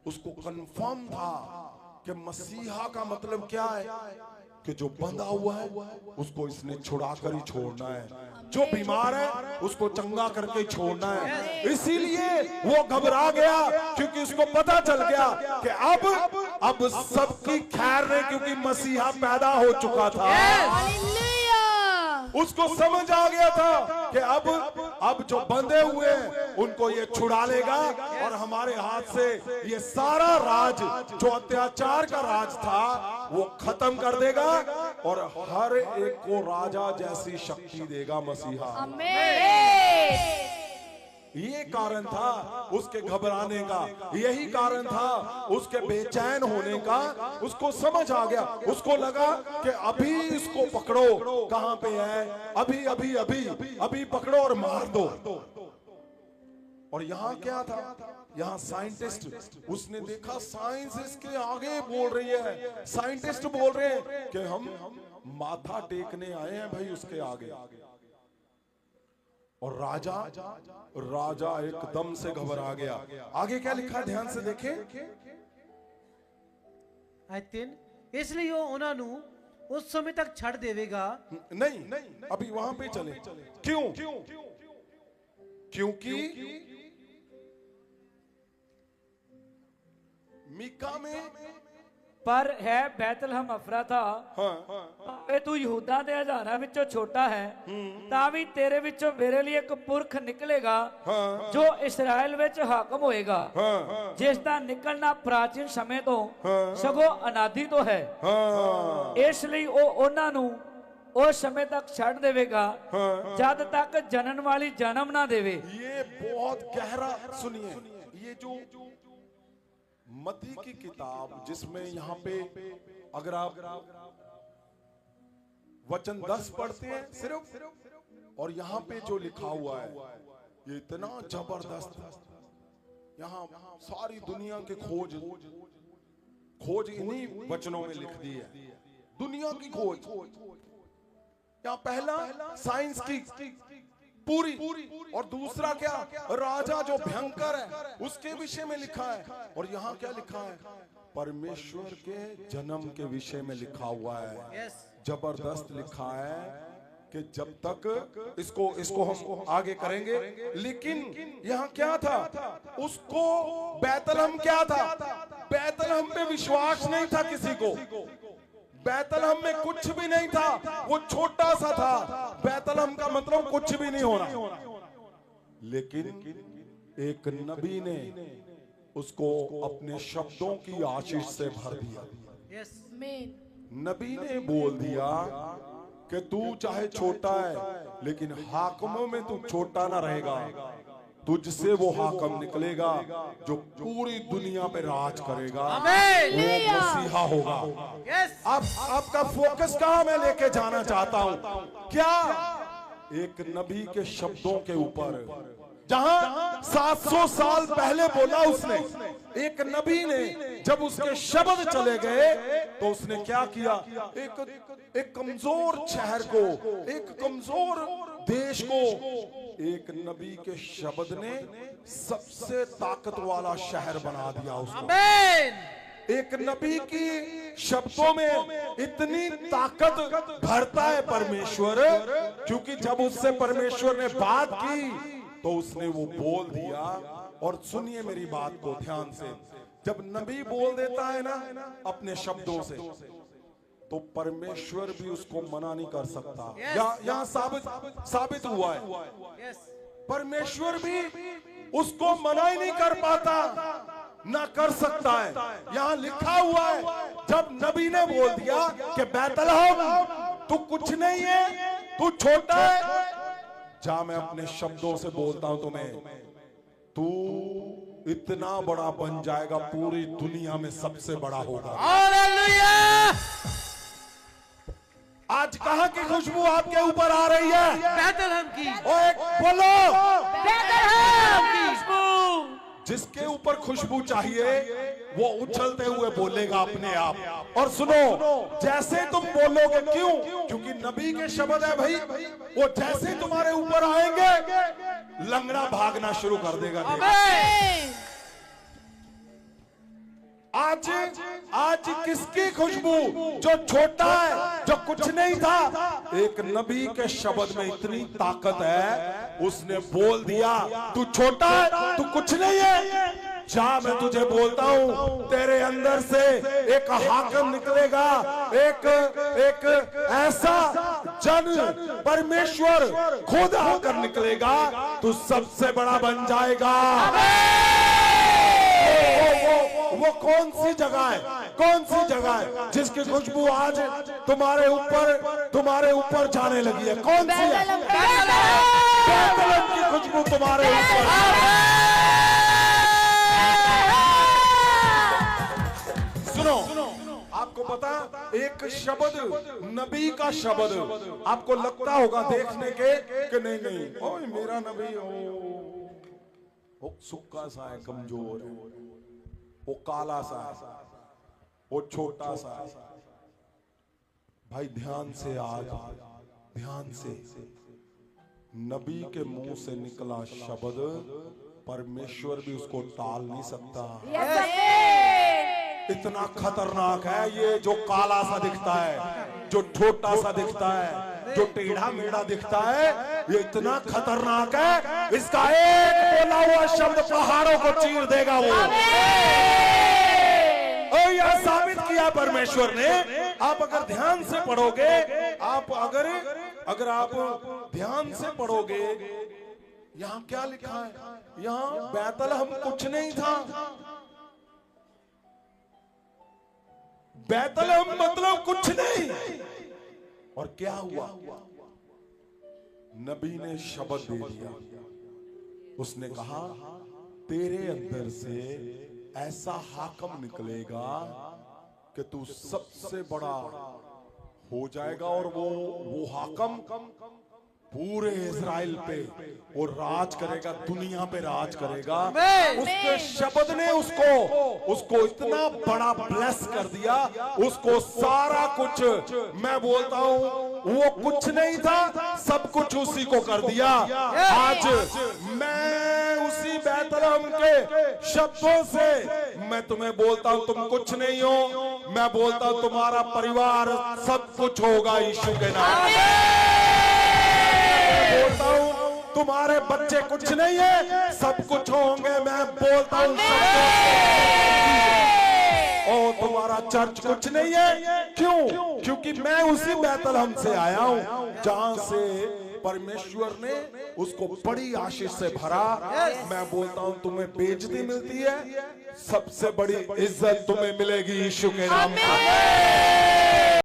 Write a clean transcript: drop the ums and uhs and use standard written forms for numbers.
उसको कंफर्म था कि मसीहा का मतलब क्या है, कि जो बंधा हुआ है उसको इसने छुड़ा कर ही छोड़ना है, जो बीमार है उसको चंगा करके ही छोड़ना है। इसीलिए वो घबरा गया, क्योंकि उसको पता चल गया कि अब सबकी खैर नहीं, क्योंकि मसीहा पैदा हो चुका था। उसको समझ आ गया था कि अब जो बंधे हुए हैं उनको ये छुड़ा लेगा और हमारे हाथ से ये सारा राज, जो अत्याचार का राज था, वो खत्म कर देगा और हर एक को राजा जैसी शक्ति देगा मसीहा। आमीन। ये कारण था उसके घबराने का, यही कारण था उसके बेचैन होने का। उसको समझ आ गया, उसको लगा कि अभी इसको पकड़ो, कहां पे है, अभी अभी अभी अभी पकड़ो और मार दो। और यहाँ क्या था, यहाँ साइंटिस्ट, उसने देखा साइंस इसके आगे बोल रही है, साइंटिस्ट बोल रहे हैं कि हम माथा टेकने आए हैं भाई उसके आगे। और राजा एकदम से घबरा गया। आगे क्या लिखा है, ध्यान से देखें। आयत 3, इसलिए वो उन्होंने उस समय तक छड़ देवेगा। नहीं, अभी वहां पे चले। क्यों? क्योंकि मीका में पर है बैतलहम अफराता, हाँ, तू यहूदा दे हजारां विचों छोटा है, तावी तेरे विचों मेरे लिए एक पुरख निकलेगा, हाँ, जो इस्राएल विच हाकम होएगा, हाँ, जिसदा निकलना प्राचीन समय तो सगों अनादि तो है। हाँ, इसलिए वो उन्हां नूं उस समय तक छड़ देवेगा जब तक जनन वाली जन्म ना देवे। ये बहुत गहरा, सुनिए, ये जो मत्ती की किताब, जिसमें यहाँ पे अगर आप वचन 10 पढ़ते हैं सिर्फ, और यहाँ पे जो लिखा हुआ है ये इतना जबरदस्त। यहाँ सारी दुनिया की खोज इन्हीं वचनों में लिख दी है, दुनिया की खोज। यहाँ पहला साइंस की पूरी, और दूसरा क्या, राजा जो भयंकर है उसके विषय में लिखा है। और यहाँ क्या लिखा है, परमेश्वर के जन्म के विषय में लिखा हुआ है। जबरदस्त लिखा है कि जब तक इसको हम आगे करेंगे, लेकिन यहाँ क्या था, उसको बैतलहम क्या था, बैतलहम पे विश्वास नहीं था किसी को। बैतलहम में कुछ भी नहीं था, वो छोटा सा था। बैतलहम का मतलब कुछ भी नहीं होना, लेकिन एक नबी ने उसको अपने शब्दों की आशीष से भर दिया। नबी ने बोल दिया कि तू चाहे छोटा है, लेकिन हाकिमों में तू छोटा ना रहेगा, तुझसे वो हाकिम निकलेगा जो पूरी दुनिया पे राज करेगा, वो मसीहा होगा। अब आपका फोकस कहां मैं लेके जाना चाहता हूं, क्या एक नबी के शब्दों के ऊपर, जहां 700 साल पहले बोला उसने, एक नबी ने जब उसके शब्द चले गए तो उसने क्या किया, एक कमजोर शहर को, एक कमजोर देश को, एक नबी के शब्द ने सबसे ताकत वाला शहर बना दिया उसको। एक नबी की शब्दों में इतनी ताकत भरता है परमेश्वर, क्योंकि जब उससे परमेश्वर ने बात की तो उसने वो बोल दिया। और सुनिए मेरी बात को ध्यान से, जब नबी बोल देता है ना अपने शब्दों से, तो परमेश्वर भी उसको मना नहीं कर सकता। यहाँ साबित हुआ है, परमेश्वर भी उसको मना ही नहीं कर पाता, ना कर सकता है। यहाँ लिखा हुआ है, जब नबी ने बोल दिया कि बैतलहम तू कुछ नहीं है, तू छोटा है, जा मैं अपने शब्दों से बोलता हूं तुम्हें, तू इतना बड़ा बन जाएगा, पूरी दुनिया में सबसे बड़ा होगा। आज कहां की खुशबू आपके ऊपर आ रही है, बैतलहम की। ओए बोलो, बैतलहम की खुशबू। जिसके ऊपर खुशबू चाहिए वो उछलते हुए बोलेगा अपने आप। और सुनो, जैसे तुम बोलोगे, क्यों, क्योंकि नबी के शब्द है भाई, वो जैसे तुम्हारे ऊपर आएंगे लंगड़ा भागना शुरू कर देगा। आज आज किसकी खुशबू जो छोटा है, जो कुछ नहीं था, एक नबी के शब्द में इतनी ताकत है, उसने बोल दिया तू छोटा है, तू कुछ नहीं है, जा मैं तुझे बोलता हूं, तेरे अंदर से एक हाकिम निकलेगा, एक ऐसा जन परमेश्वर खुद आकर निकलेगा, तू सबसे बड़ा बन जाएगा। वो कौन सी जगह है, कौन सी जगह है जिसकी खुशबू आज तुम्हारे ऊपर जाने लगी है? कौन सी है? बैतलहम की खुशबू तुम्हारे ऊपर। सुनो, आपको पता, एक शब्द, नबी का शब्द, आपको लगता होगा देखने के कि नहीं ओए मेरा नबी वो सुक्का सा है, कमजोर है, वो काला सा है, वो छोटा सा है। भाई ध्यान से, आज ध्यान से, नबी के मुंह से निकला शब्द परमेश्वर भी उसको टाल नहीं सकता। इतना खतरनाक है ये, जो काला सा दिखता है, जो छोटा सा दिखता है, जो टेढ़ा मेढ़ा दिखता है, ये इतना खतरनाक है, इसका एक बोला हुआ शब्द पहाड़ों को चीर देगा। वो यह साबित किया परमेश्वर ने। आप अगर ध्यान से पढ़ोगे, आप अगर आप ध्यान से पढ़ोगे, यहां क्या लिखा है? यहां बैतलहम कुछ नहीं था, बैतलहम मतलब कुछ नहीं। और क्या हुआ? नबी ने शब्द दे दिया, उसने कहा तेरे अंदर से ऐसा हाकिम निकलेगा कि तू सबसे बड़ा हो जाएगा, और वो हाकिम पूरे इज़राइल पे वो राज करेगा, दुनिया पे राज करेगा। उसके शब्द ने उसको इतना बड़ा ब्लेस कर दिया, उसको सारा कुछ, मैं बोलता हूं वो कुछ नहीं था, सब कुछ उसी को कर दिया। आज मैं उसी बैतलहम के शब्दों से मैं तुम्हें बोलता हूं, तुम कुछ नहीं हो, मैं बोलता हूं तुम्हारा परिवार सब कुछ होगा यीशु के नाम। बोलता हूं तुम्हारे बच्चे कुछ नहीं है, सब कुछ होंगे, मैं बोलता हूं और तुम्हारा चर्च कुछ नहीं है। क्यों? क्योंकि मैं उसी बैतलहम से आया हूं जहां से परमेश्वर ने उसको बड़ी आशीष से भरा। मैं बोलता हूं तुम्हें बेइज्जती मिलती है, सबसे बड़ी इज्जत तुम्हें मिलेगी यीशु के नाम में।